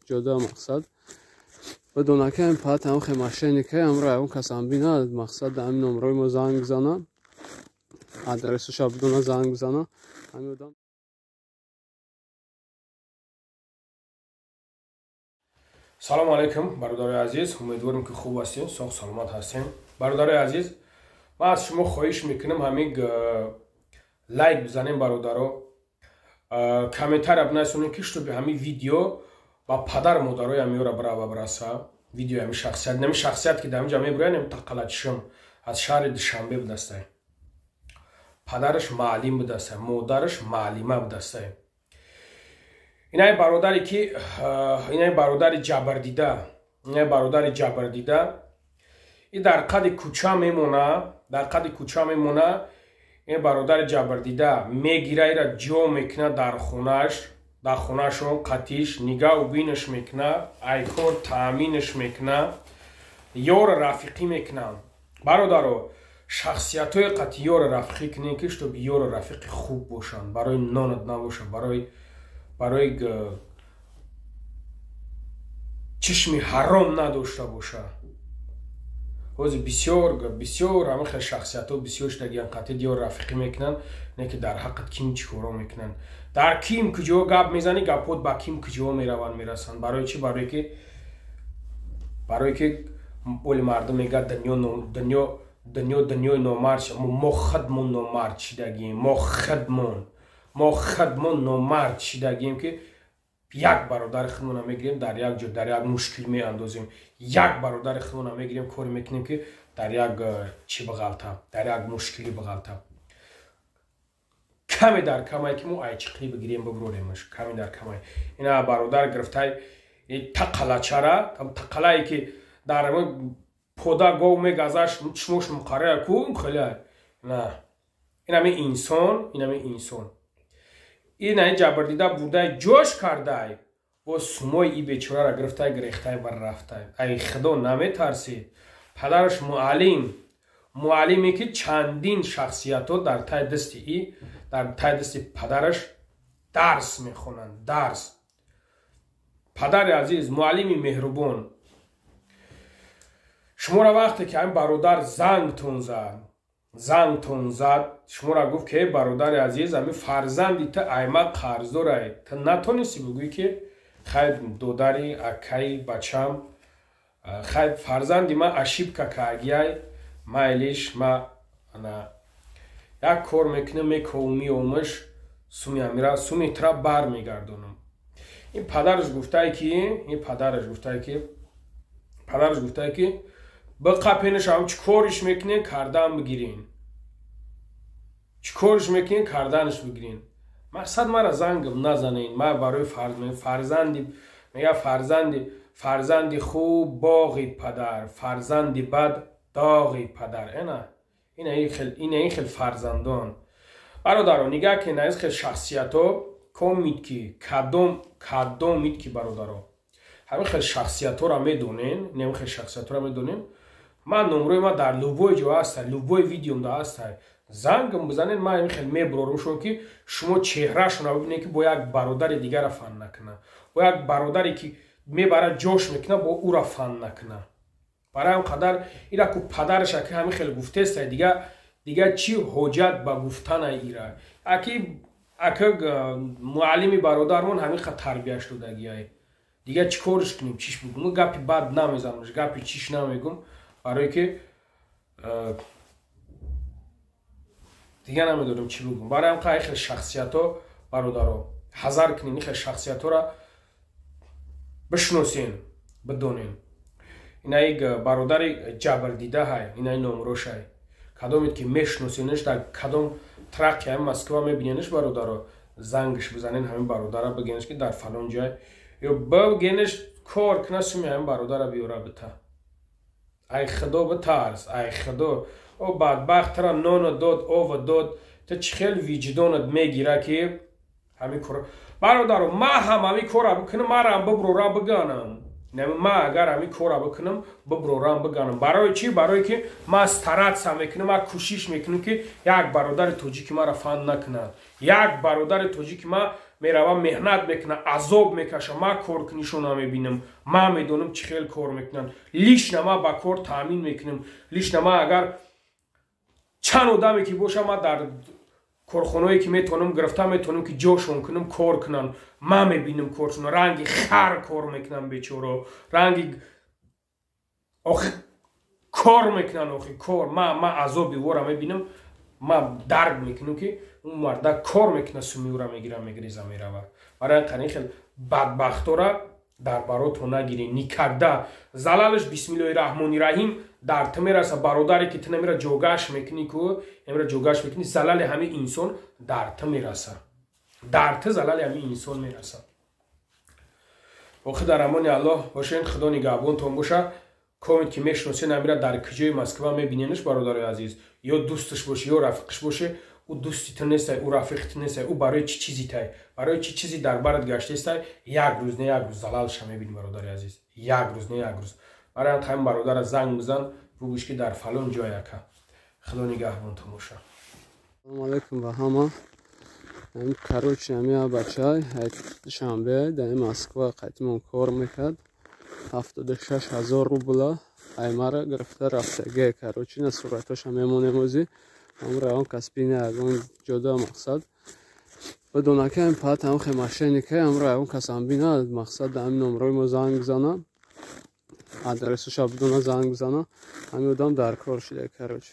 جدا مقصد بدون که این پات هم خیلی ماشینی که امروز اون کسان بینا مقصد هم نمره ما زنگ بزنن آدرسش بدون زنگ بزنن همین بودم. سلام علیکم برادر عزیز، امیدوارم که خوب هستین، سالم سلامت هستین. برادر عزیز، من از شما خواهش میکنم همین لایک بزنین برادرها، کامنتار ابناسونین که شو به همین ویدیو با پدر مادرای امیورا براسا ویدیو همین شخصیت که دم جمعی برایم تقلاتشم از شهر دوشنبه بدسته، پدرش معلم بدسته، مادرش معلمه بدسته. اینای برادری که اینای برادر جبردیده، این در قد کوچه میمونه، این برادر جبردیده میگیره ایرا جو میکنه در خونهشون قطیش نگاه و بینش میکنه، ایکور تامینش میکنه، یور رفیقی میکنه. برادرو شخصیت های قطعی یور رفیقی کنین که تو بی یور رفیق خوب باشن، برای نانت نباشن، برای چشمی حرام نداشته باشه. بسیار همه خیلی شخصیت ها بسیار شدگیان قطعی دیار رفیقی میکنن، نه که در حقت کیم چیکارا میکنن، در کیم کجا گپ میزنی گپات با کیم کجا میرسن. برای چی؟ برای که اول مردم میگه دنیا نامرد شد، ما خودمون نامرد شدگیم، ما خودمون نامرد شدگیم که یک برادر خودمون میگیریم در یک جا در یک مشکل میاندازیم، یک برادر خودمون میگیریم کار میکنیم که در یک چی بغلطه، در یک مشکلی بغلطه. کمی در کمایی که مو ایچقلی بگیریم ببروریمش، کمی در کمایی. اینا برادر گرفته تقلا چرا کم تقلایی که در پودا گو میگذاش چموش مقرر کن خیلی نه. اینم انسان این جبردیده بوده جوش کرده و سموی ای بیچاره را گرفته گریخته و رفته. ای خدا نمیترسید. پدرش معلمی که چندین شخصیت ها در تای دست پدرش درس میخونن. پدر عزیز، معلمی مهربان، شما را وقتی که این برادر زنگ تون زد شما را گفت که برادر عزیز همین فرزندی تا ایمه قرض داره، تا نتونستی بگویی که خیلی دوداری اکی بچم خیلی فرزندی ما اشیب که کاگیای مایلیش ما یک کار میکنه میکومی اومش سومی ترا بر میگردونم. این پدرش گفته که بقپینش هم چکارش میکنین کردن بگیرین، چکارش میکنین کردنش بگیرین. مقصد مرا زنگ نزنین. ما برای فرزندی خوب باغی پدر، فرزندی بد داغی پدر. این خیلی فرزندان برادران نگاه که نه خیلی شخصیت ها کم مید که کدام مید که برادران همین خیلی شخصیت ها را میدونین. من نمره ما در لوبوی جو هست، لوبوی ویدیوم دا هست، زنگم بزنین ما همین خیلی میبرارم شون که شما چهره شون رو ببینید که با یک برادر دیگر را فن نکنه، با یک برادری که میبره جوش میکنه با او را فن نکنه. برای هم قدر ایرا که پدرش که همین خیلی گفته است دیگه چی حجت با گفتن ایرا اکی معلمی برادرمون همین خیلی تربیه شدگی دیگه چی کارش کنیم، چیش بگم گپی بد نمیزنمش، گپی چیش نمیگم، برای که دیگه نمیدونم چی بگم. برای هم خیلی شخصیت ها برادرها حذر کنین، خیلی شخصیت ها را بشناسین بدونین. این یک برادر جبردیده های، این نمروش های کدامید که میشناسینش در کدام ترک هم مسکو میبینینش برادرها زنگش بزنین همین برادر را بگینش که در فلان جای یا بگینش کار کنه سمی همین برادر را بیاره بتا. ای خدا بترس، ای خدا او بدبخت را نان داد آب داد تا چخیل وجدانت میگیره که همین کار برادرو ما همین کار بکنم ما را ببرورم بگانم. ما اگر همین کار بکنم ببرورم بگانم. برای چی؟ برای که ما استرات میکنم، ما کوشش میکنم که یک برادر توجیک ما را فن نکنه، یک برادر توجیک ما мерава меҳнат мекуна, азоб мекаша. Ма коркунишона мебинам, ма медонам чӣ хел кор мекунанд. Лишна ма ба кор таъмин мекунам. Лишна ма агар чанд одаме ки боша, ма дар корхонаое ки метавонам гирифта метавонам ки ҷошон кунам кор кунанд. Ма мебинам коршона, ранги хар кор мекунам бечора, ранги кор мекунанд. Охи кор ма азоби вора мебинам, ма дарк мекунам ки اون مرد کار میکنه، سمی او را میگیره میگریزه میرود. برای قنی خیلی بدبخت را در برات نگیری نیکرده زلالش بسم الله الرحمن الرحیم در تمیرسه برادری که تنمیره جوگاش میکنی که امره جوگاش میکنی زلال همه انسان در تمیرسه، در ت زلال همه انسان میرسه. واقعا در امان الله باشین. خدا نگهبانتون باشه. کامنت که میشناسین امیره در کجای مسکو میبینینش برادر عزیز، یا دوستش باشه یا رفیقش باشه، او دوستی نیست، او رفیقت نیست، او برای چی چیزی تای، برای چی چیزی در برات گشته است، یک روز نه یک روز زلالش میبینی برادر عزیز، یک روز نه یک روز. برای همین برادر زنگ بزن بگوش که در فلان جای که. خدا نگهبانتون باشه. سلام علیکم به همه. این کاروچ نمیه بچهای شنبه در مسکو قدیمون کار میکرد. 76,000 روبل ایماره گرفته رفتگی کاروچی نه صورتش هم میمونه موزی. امروز آن کسبی نه اون جدا مقصد بدون که این پات هم خیلی ماشینی که امروز اون کسان بینا مقصد همین نمره ما زنگ بزنم، آدرسش بدون زنگ بزنم، همین آدم در کار شده کاروچ.